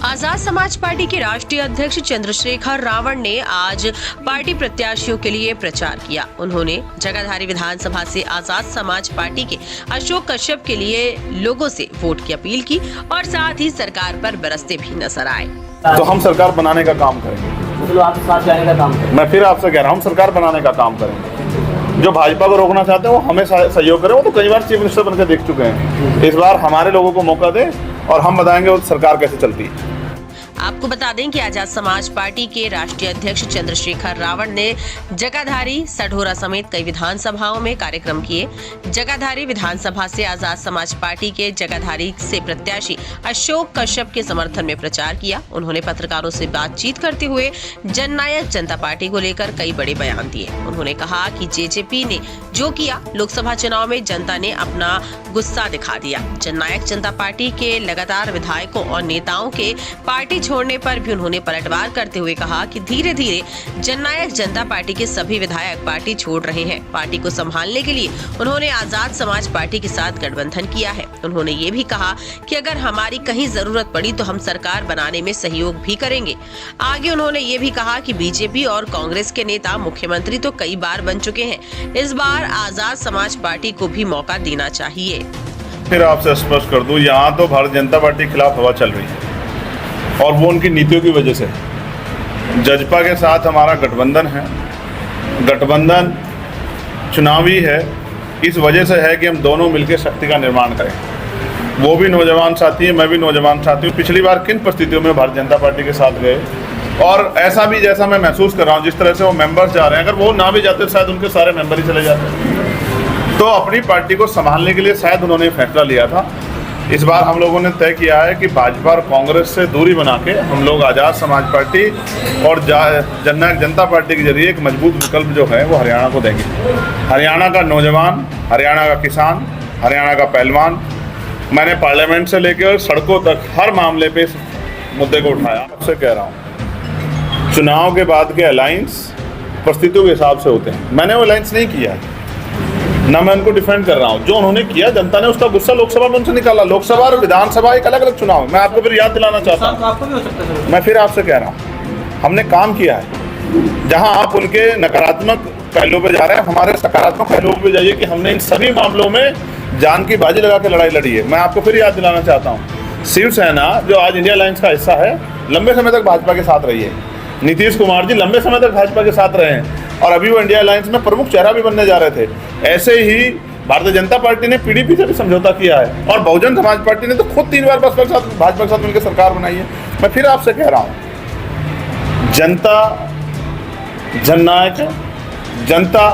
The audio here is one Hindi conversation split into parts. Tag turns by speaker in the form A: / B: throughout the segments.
A: आजाद समाज पार्टी के राष्ट्रीय अध्यक्ष चंद्रशेखर रावण ने आज पार्टी प्रत्याशियों के लिए प्रचार किया। उन्होंने जगाधारी विधानसभा से आजाद समाज पार्टी के अशोक कश्यप के लिए लोगों से वोट की अपील की और साथ ही सरकार पर बरसते भी नजर आए।
B: तो हम सरकार बनाने का काम करेंगे।
C: मतलब आपके साथ जाने का काम करेंगे।
B: मैं फिर आपसे कह रहा हूँ, सरकार बनाने का काम करेंगे। जो भाजपा को रोकना चाहते हैं वो हमें सहयोग करें। वो तो कई बार चीफ मिनिस्टर बनकर देख चुके हैं। इस बार हमारे लोगों को मौका दें और हम बताएंगे वो सरकार कैसे चलती है।
A: आपको बता दें कि आजाद समाज पार्टी के राष्ट्रीय अध्यक्ष चंद्रशेखर रावण ने जगाधारी, सढौरा समेत कई विधानसभाओं में कार्यक्रम किए। जगाधारी विधानसभा से आजाद समाज पार्टी के जगाधारी से प्रत्याशी अशोक कश्यप के समर्थन में प्रचार किया। उन्होंने पत्रकारों से बातचीत करते हुए जननायक जनता पार्टी को लेकर कई बड़े बयान दिए। उन्होंने कहा कि जेजेपी ने जो किया, लोकसभा चुनाव में जनता ने अपना गुस्सा दिखा दिया। जननायक जनता पार्टी के लगातार विधायकों और नेताओं के पार्टी छोड़ने पर भी उन्होंने पलटवार करते हुए कहा कि धीरे धीरे जननायक जनता पार्टी के सभी विधायक पार्टी छोड़ रहे हैं। पार्टी को संभालने के लिए उन्होंने आजाद समाज पार्टी के साथ गठबंधन किया है। उन्होंने ये भी कहा कि अगर हमारी कहीं जरूरत पड़ी तो हम सरकार बनाने में सहयोग भी करेंगे। आगे उन्होंने ये भी कहा कि बीजेपी और कांग्रेस के नेता मुख्यमंत्री तो कई बार बन चुके हैं, इस बार आजाद समाज पार्टी को भी मौका देना चाहिए।
B: फिर आपसे स्पष्ट कर दूं, यहाँ तो भारतीय जनता पार्टी के खिलाफ हवा चल रही है और वो उनकी नीतियों की वजह से। जजपा के साथ हमारा गठबंधन है। गठबंधन चुनावी है, इस वजह से है कि हम दोनों मिलकर शक्ति का निर्माण करें। वो भी नौजवान साथी है, मैं भी नौजवान साथी हूँ। पिछली बार किन परिस्थितियों में भारतीय जनता पार्टी के साथ गए और ऐसा भी जैसा मैं महसूस कर रहा हूँ, जिस तरह से वो मेंबर्स जा रहे हैं, अगर वो ना भी जाते शायद उनके सारे मेंबर ही चले जाते। तो अपनी पार्टी को संभालने के लिए शायद उन्होंने फैसला लिया था। इस बार हम लोगों ने तय किया है कि भाजपा और कांग्रेस से दूरी बना के हम लोग आज़ाद समाज पार्टी और जननायक जनता पार्टी के जरिए एक मजबूत विकल्प जो है वो हरियाणा को देंगे। हरियाणा का नौजवान, हरियाणा का किसान, हरियाणा का पहलवान, मैंने पार्लियामेंट से लेकर सड़कों तक हर मामले पे इस मुद्दे को उठाया। आपसे कह रहा हूँ, चुनाव के बाद के अलायंस परिस्थितियों के हिसाब से होते हैं। मैंने वो अलायंस नहीं किया है, ना मैं उनको डिफेंड कर रहा हूँ। जो उन्होंने किया, जनता ने उसका गुस्सा लोकसभा में उनसे निकाला। लोकसभा और विधानसभा एक अलग अलग चुनाव है। मैं आपको फिर याद दिलाना चाहता हूँ, मैं फिर आपसे कह रहा हूँ, हमने काम किया है। जहाँ आप उनके नकारात्मक पहलुओं पे जा रहे हैं, हमारे सकारात्मक पहलुओं पे जाइए कि हमने इन सभी मामलों में जान की बाजी लगा के लड़ाई लड़ी है। मैं आपको फिर याद दिलाना चाहता हूँ, शिवसेना जो आज इंडिया अलायंस का हिस्सा है, लंबे समय तक भाजपा के साथ रही है। नीतीश कुमार जी लंबे समय तक भाजपा के साथ रहे हैं और अभी वो इंडिया अलायंस में प्रमुख चेहरा भी बनने जा रहे थे। ऐसे ही भारतीय जनता पार्टी ने पीडीपी से भी समझौता किया है और बहुजन समाज पार्टी ने तो खुद 3 बार भाजपा के साथ मिलकर सरकार बनाई है। मैं फिर आपसे कह रहा हूँ, जनता जननायक है, जनता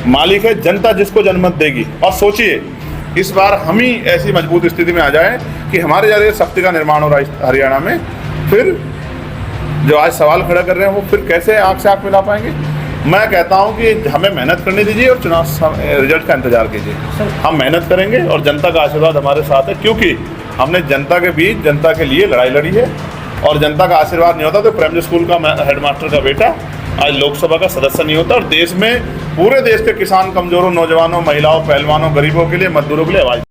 B: मालिक है, जनता जिसको जनमत देगी। और सोचिए, इस बार हम ही ऐसी मजबूत स्थिति में आ जाए कि हमारे जरिए शक्ति का निर्माण हो रहा है हरियाणा में। फिर जो आज सवाल खड़ा कर रहे हैं वो फिर कैसे आंख से आंख मिला पाएंगे। मैं कहता हूं कि हमें मेहनत करने दीजिए और चुनाव रिजल्ट का इंतजार कीजिए। हम मेहनत करेंगे और जनता का आशीर्वाद हमारे साथ है, क्योंकि हमने जनता के बीच, जनता के लिए लड़ाई लड़ी है। और जनता का आशीर्वाद नहीं होता तो प्राइमरी स्कूल का हेडमास्टर का बेटा आज लोकसभा का सदस्य नहीं होता। और देश में, पूरे देश के किसान, कमजोरों, नौजवानों, महिलाओं, पहलवानों, गरीबों के लिए, मजदूरों के लिए आवाज